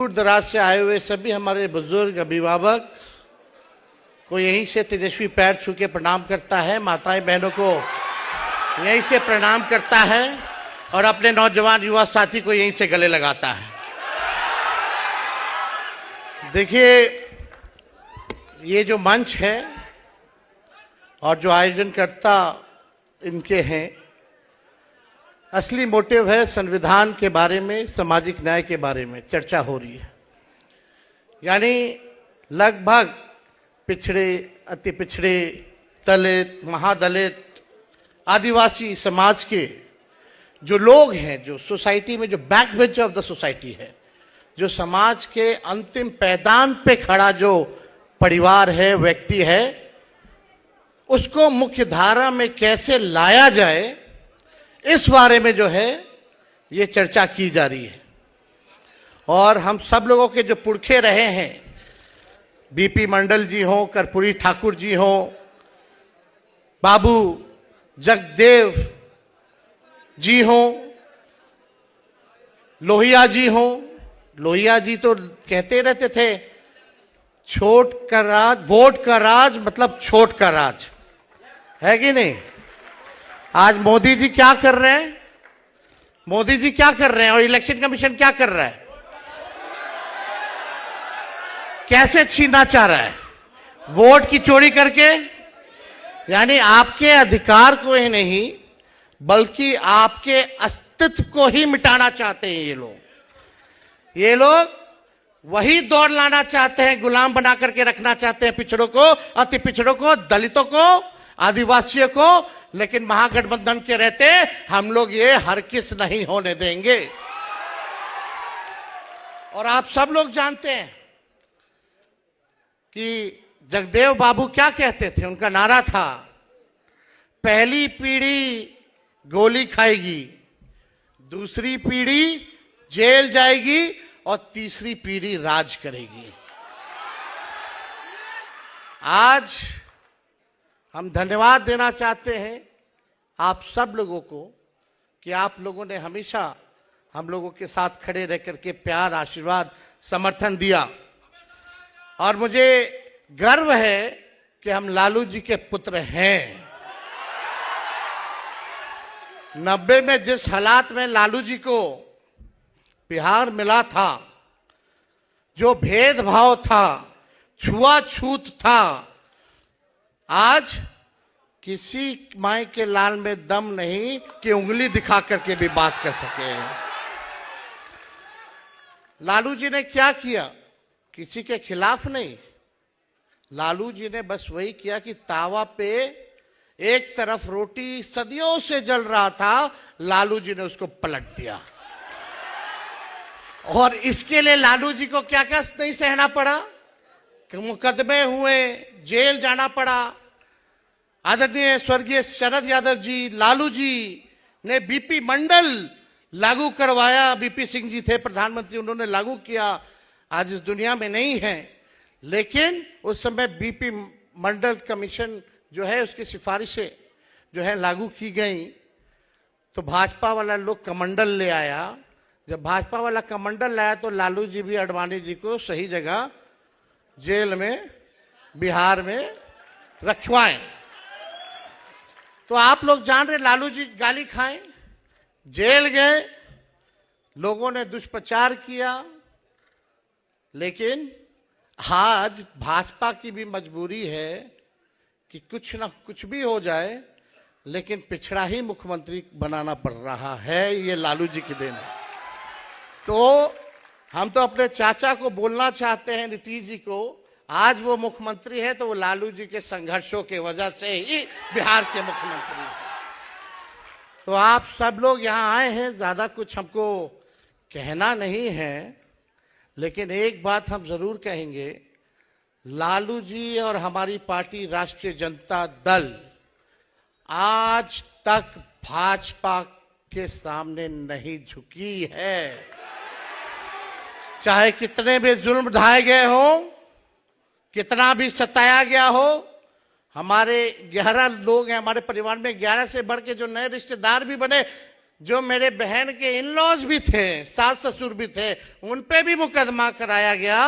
दूर दराज से आए हुए सभी हमारे बुजुर्ग अभिभावक को यहीं से तेजस्वी पैर छू के प्रणाम करता है, माताएं बहनों को यहीं से प्रणाम करता है और अपने नौजवान युवा साथी को यहीं से गले लगाता है। देखिए, ये जो मंच है और जो आयोजनकर्ता इनके हैं, असली मोटिव है संविधान के बारे में, सामाजिक न्याय के बारे में चर्चा हो रही है। यानी लगभग पिछड़े, अति पिछड़े, दलित, महादलित, आदिवासी समाज के जो लोग हैं, जो सोसाइटी में जो back bench of the society है, जो समाज के अंतिम पैदान पे खड़ा जो परिवार है, व्यक्ति है, उसको मुख्य धारा में कैसे लाया जाए, इस बारे में जो है ये चर्चा की जा रही है। और हम सब लोगों के जो पुरखे रहे हैं, बीपी मंडल जी हों, कर्पूरी ठाकुर जी हों, बाबू जगदेव जी हों, लोहिया जी हों। लोहिया जी तो कहते रहते थे, छोट का राज, वोट का राज मतलब छोट का राज, है कि नहीं। आज मोदी जी क्या कर रहे हैं? मोदी जी क्या कर रहे हैं और इलेक्शन कमीशन क्या कर रहा है? कैसे छीनना चाह रहा है? वोट की चोरी करके। यानी आपके अधिकार को ही नहीं बल्कि आपके अस्तित्व को ही मिटाना चाहते हैं ये लोग। ये लोग वही दौड़ लाना चाहते हैं, गुलाम बना करके रखना चाहते हैं पिछड़ों को, अति पिछड़ों को, दलितों को, आदिवासियों को। लेकिन महागठबंधन के रहते हम लोग ये हरगिज़ नहीं होने देंगे। और आप सब लोग जानते हैं कि जगदेव बाबू क्या कहते थे, उनका नारा था, पहली पीढ़ी गोली खाएगी, दूसरी पीढ़ी जेल जाएगी और तीसरी पीढ़ी राज करेगी। आज हम धन्यवाद देना चाहते हैं आप सब लोगों को कि आप लोगों ने हमेशा हम लोगों के साथ खड़े रह करके प्यार, आशीर्वाद, समर्थन दिया। और मुझे गर्व है कि हम लालू जी के पुत्र हैं। 90 में जिस हालात में लालू जी को बिहार मिला था, जो भेदभाव था, छुआछूत था, आज किसी माई के लाल में दम नहीं कि उंगली दिखा करके भी बात कर सके। लालू जी ने क्या किया? किसी के खिलाफ नहीं, लालू जी ने बस वही किया कि तावा पे एक तरफ रोटी सदियों से जल रहा था, लालू जी ने उसको पलट दिया। और इसके लिए लालू जी को क्या क्या नहीं सहना पड़ा, मुकदमे हुए, जेल जाना पड़ा। आदरणीय स्वर्गीय शरद यादव जी, लालू जी ने बीपी मंडल लागू करवाया। बीपी सिंह जी थे प्रधानमंत्री, उन्होंने लागू किया, आज इस दुनिया में नहीं है। लेकिन उस समय बीपी मंडल कमीशन जो है, उसकी सिफारिशें जो है लागू की गई। तो भाजपा वाला लोग कमंडल ले आया। जब भाजपा वाला कमंडल लाया तो लालू जी भी आडवाणी जी को सही जगह जेल में, बिहार में रखवाएं। तो आप लोग जान रहे, लालू जी गाली खाए, जेल गए, लोगों ने दुष्प्रचार किया। लेकिन आज भाजपा की भी मजबूरी है कि कुछ ना कुछ भी हो जाए, लेकिन पिछड़ा ही मुख्यमंत्री बनाना पड़ रहा है। ये लालू जी की देन है। तो हम तो अपने चाचा को बोलना चाहते हैं, नीतीश जी को, आज वो मुख्यमंत्री है तो वो लालू जी के संघर्षों के वजह से ही बिहार के मुख्यमंत्री है। तो आप सब लोग यहाँ आए हैं, ज्यादा कुछ हमको कहना नहीं है, लेकिन एक बात हम जरूर कहेंगे, लालू जी और हमारी पार्टी राष्ट्रीय जनता दल आज तक भाजपा के सामने नहीं झुकी है। चाहे कितने भी जुल्म ढाए गए हों, कितना भी सताया गया हो, हमारे 11 लोग हैं हमारे परिवार में, 11 से बढ़ के जो नए रिश्तेदार भी बने, जो मेरे बहन के इन लॉज भी थे, सास ससुर भी थे, उन पे भी मुकदमा कराया गया।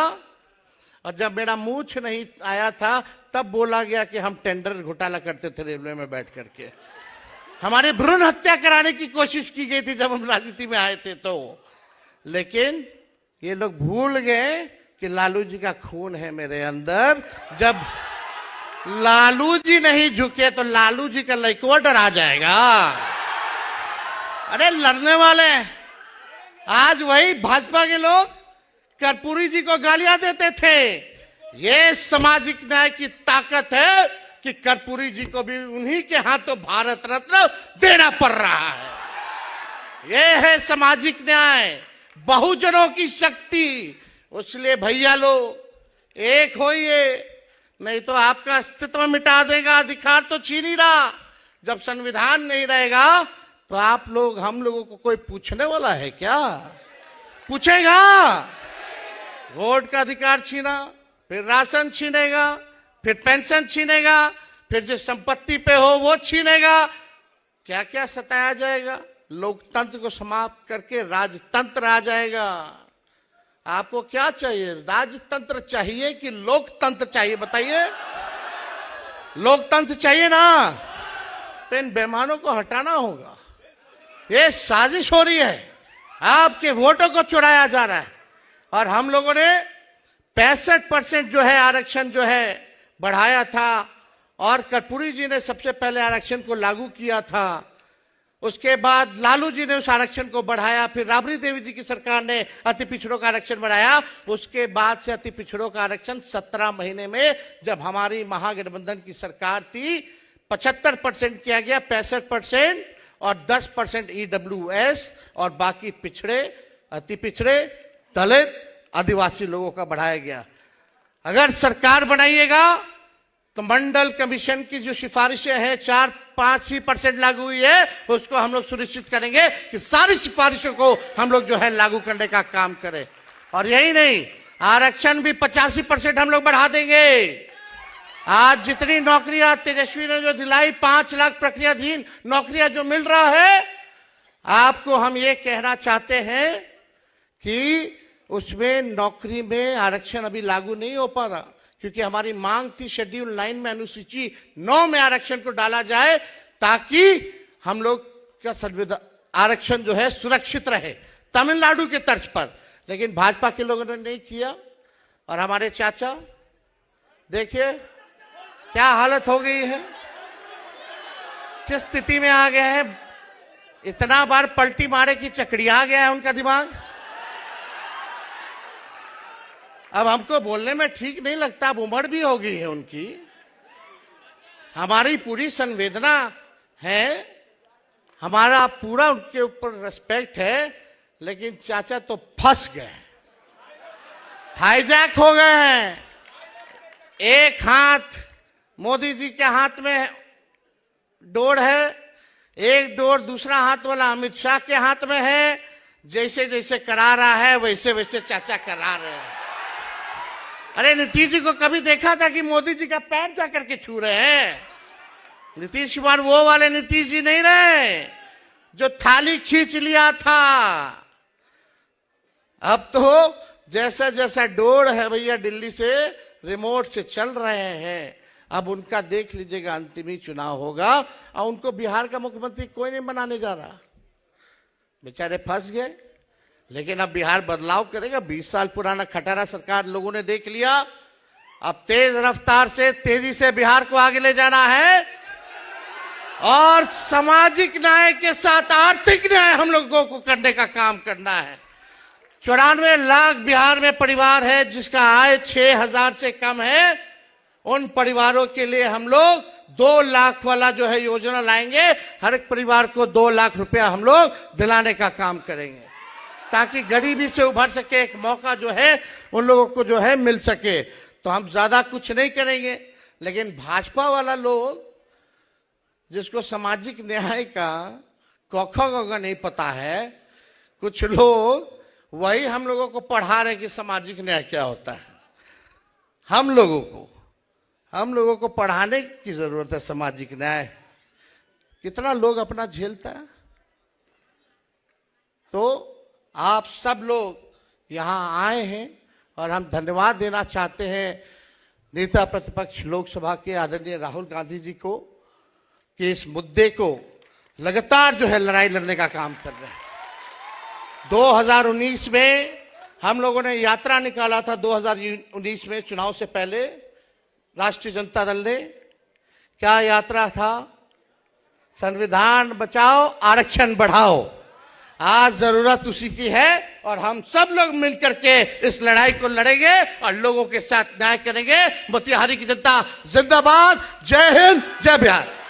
और जब मेरा मूछ नहीं आया था तब बोला गया कि हम टेंडर घोटाला करते थे रेलवे में बैठ करके। हमारी भ्रूण हत्या कराने की कोशिश की गई थी जब हम राजनीति में आए थे तो। लेकिन ये लोग भूल गए कि लालू जी का खून है मेरे अंदर। जब लालू जी नहीं झुके तो लालू जी का लड़का डरा जाएगा। अरे लड़ने वाले आज वही भाजपा के लोग कर्पूरी जी को गालियां देते थे। ये सामाजिक न्याय की ताकत है कि कर्पूरी जी को भी उन्हीं के हाथों भारत रत्न देना पड़ रहा है। ये है सामाजिक न्याय, बहुजनों की शक्ति। इसलिए भैया लोग एक होइए, नहीं तो आपका अस्तित्व मिटा देगा। अधिकार तो छीन ही रहा। जब संविधान नहीं रहेगा तो आप लोग, हम लोगों को कोई पूछने वाला है क्या? पूछेगा? वोट का अधिकार छीना, फिर राशन छीनेगा, फिर पेंशन छीनेगा, फिर जो संपत्ति पे हो वो छीनेगा। क्या क्या सताया जाएगा। लोकतंत्र को समाप्त करके राजतंत्र आ जाएगा। आपको क्या चाहिए? राजतंत्र चाहिए कि लोकतंत्र चाहिए? बताइए। लोकतंत्र चाहिए ना, तो इन बेईमानों को हटाना होगा। ये साजिश हो रही है, आपके वोटों को चुराया जा रहा है। और हम लोगों ने 65% जो है आरक्षण जो है बढ़ाया था, और कर्पूरी जी ने सबसे पहले आरक्षण को लागू किया था। उसके बाद लालू जी ने उस आरक्षण को बढ़ाया, फिर राबड़ी देवी जी की सरकार ने अति पिछड़ों का आरक्षण बढ़ाया। उसके बाद से अति पिछड़ों का आरक्षण 17 महीने में, जब हमारी महागठबंधन की सरकार थी, 75% किया गया, 65% और 10% EWS और बाकी पिछड़े, अति पिछड़े, दलित, आदिवासी लोगों का बढ़ाया गया। अगर सरकार बनाइएगा तो मंडल कमीशन की जो सिफारिशें हैं 4-5% लागू हुई है, उसको हम लोग सुनिश्चित करेंगे कि सारी सिफारिशों को हम लोग जो है लागू करने का काम करें। और यही नहीं, आरक्षण भी 85% हम लोग बढ़ा देंगे। आज जितनी नौकरियां तेजस्वी ने जो दिलाई, 5 लाख प्रक्रियाधीन नौकरियां जो मिल रहा है, आपको हम ये कहना चाहते हैं कि उसमें नौकरी में आरक्षण अभी लागू नहीं हो पा रहा, क्योंकि हमारी मांग थी शेड्यूल 9 में, अनुसूची 9 में आरक्षण को डाला जाए, ताकि हम लोग का संविधान आरक्षण जो है सुरक्षित रहे, तमिलनाडु के तर्ज पर। लेकिन भाजपा के लोगों ने नहीं किया। और हमारे चाचा देखिए क्या हालत हो गई है, किस स्थिति में आ गए हैं। इतना बार पलटी मारे कि चकड़िया गया है उनका दिमाग। अब हमको बोलने में ठीक नहीं लगता, अब उम्र भी हो गई है उनकी। हमारी पूरी संवेदना है, हमारा पूरा उनके ऊपर रिस्पेक्ट है, लेकिन चाचा तो फंस गए, हाईजैक हो गए हैं। एक हाथ मोदी जी के हाथ में डोर है, एक डोर दूसरा हाथ वाला अमित शाह के हाथ में है। जैसे जैसे करा रहा है वैसे वैसे चाचा करा रहे हैं। अरे नीतीश जी को कभी देखा था कि मोदी जी का पैर जा करके छू रहे हैं? नीतीश कुमार वो वाले नीतीश जी नहीं रहे जो थाली खींच लिया था। अब तो जैसा जैसा डोर है भैया दिल्ली से रिमोट से चल रहे हैं। अब उनका देख लीजिएगा, अंतिम चुनाव होगा और उनको बिहार का मुख्यमंत्री कोई नहीं बनाने जा रहा। बेचारे फंस गए। लेकिन अब बिहार बदलाव करेगा। 20 साल पुराना खटारा सरकार लोगों ने देख लिया। अब तेज रफ्तार से, तेजी से बिहार को आगे ले जाना है और सामाजिक न्याय के साथ आर्थिक न्याय हम लोगों को करने का काम करना है। 94 लाख बिहार में परिवार है जिसका आय 6,000 से कम है। उन परिवारों के लिए हम लोग 2 लाख वाला जो है योजना लाएंगे। हर एक परिवार को 2 लाख रुपया हम लोग दिलाने का काम करेंगे, ताकि गरीबी से उभर सके, एक मौका जो है उन लोगों को जो है मिल सके। तो हम ज्यादा कुछ नहीं करेंगे। लेकिन भाजपा वाला लोग जिसको सामाजिक न्याय का कौखा गौगा नहीं पता है, कुछ लोग वही हम लोगों को पढ़ा रहे कि सामाजिक न्याय क्या होता है। हम लोगों को पढ़ाने की जरूरत है। सामाजिक न्याय कितना लोग अपना झेलता है। तो आप सब लोग यहाँ आए हैं और हम धन्यवाद देना चाहते हैं नेता प्रतिपक्ष लोकसभा के आदरणीय राहुल गांधी जी को कि इस मुद्दे को लगातार जो है लड़ाई लड़ने का काम कर रहे हैं। 2019 में हम लोगों ने यात्रा निकाला था, 2019 में चुनाव से पहले राष्ट्रीय जनता दल ने। क्या यात्रा था? संविधान बचाओ, आरक्षण बढ़ाओ। आज जरूरत उसी की है और हम सब लोग मिलकर के इस लड़ाई को लड़ेंगे और लोगों के साथ न्याय करेंगे। मोतिहारी की जनता जिंदाबाद। जय हिंद, जय बिहार।